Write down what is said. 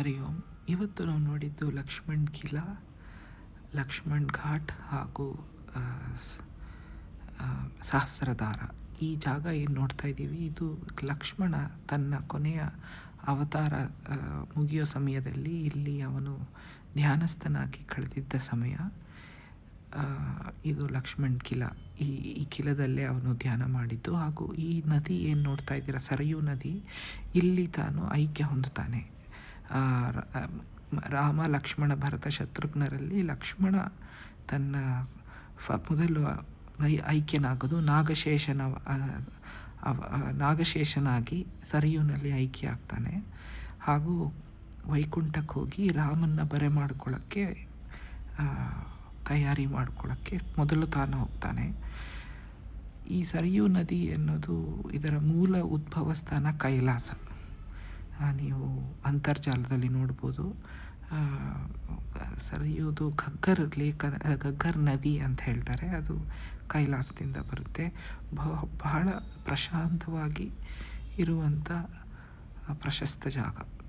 ಹರಿ ಓಂ. ಇವತ್ತು ನಾವು ನೋಡಿದ್ದು ಲಕ್ಷ್ಮಣ್ ಕಿಲಾ, ಲಕ್ಷ್ಮಣ್ ಘಾಟ್ ಹಾಗೂ ಆ, ಸ- ಸಹಸ್ರಧಾರ. ಈ ಜಾಗ ಏನು ನೋಡ್ತಾ ಇದ್ದೀವಿ, ಇದು ಲಕ್ಷ್ಮಣ ತನ್ನ ಕೊನೆಯ ಅವತಾರ ಮುಗಿಯೋ ಸಮಯದಲ್ಲಿ ಇಲ್ಲಿ ಅವನು ಧ್ಯಾನಸ್ಥನಾಗಿ ಕಳೆದಿದ್ದ ಸಮಯ. ಇದು ಲಕ್ಷ್ಮಣ್ ಕಿಲಾ. ಈ ಈ ಕಿಲದಲ್ಲೇ ಅವನು ಧ್ಯಾನ ಮಾಡಿದ್ದು. ಹಾಗೂ ಈ ನದಿ ಏನು ನೋಡ್ತಾ ಇದ್ದೀರಾ, ಸರಯೂ ನದಿ, ಇಲ್ಲಿ ತಾನು ಐಕ್ಯ ಹೊಂದುತ್ತಾನೆ. ಆ, ರ- ರಾಮ ಲಕ್ಷ್ಮಣ ಭರತ ಶತ್ರುಘ್ನರಲ್ಲಿ ಲಕ್ಷ್ಮಣ ತನ್ನ ಮೊದಲು ಐಕ್ಯನಾಗೋದು ನಾಗಶೇಷನಾಗಿ ಸರಿಯೂನಲ್ಲಿ ಐಕ್ಯ ಆಗ್ತಾನೆ. ಹಾಗೂ ವೈಕುಂಠಕ್ಕೆ ಹೋಗಿ ರಾಮನ್ನ ಬರೆ ಮಾಡ್ಕೊಳ್ಳೋಕ್ಕೆ ತಯಾರಿ ಮಾಡ್ಕೊಳ್ಳೋಕ್ಕೆ ಮೊದಲು ತಾನು ಹೋಗ್ತಾನೆ. ಈ ಸರಿಯೂ ನದಿ ಅನ್ನೋದು ಇದರ ಮೂಲ ಉದ್ಭವ ಸ್ಥಾನ ಕೈಲಾಸ. ನೀವು ಅಂತರ್ಜಾಲದಲ್ಲಿ ನೋಡ್ಬೋದು. ಸರಿಯೋದು ಗಗ್ಗರ್ ನದಿ ಅಂತ ಹೇಳ್ತಾರೆ. ಅದು ಕೈಲಾಸದಿಂದ ಬರುತ್ತೆ. ಬಹಳ ಪ್ರಶಾಂತವಾಗಿ ಇರುವಂಥ ಪ್ರಶಸ್ತ ಜಾಗ.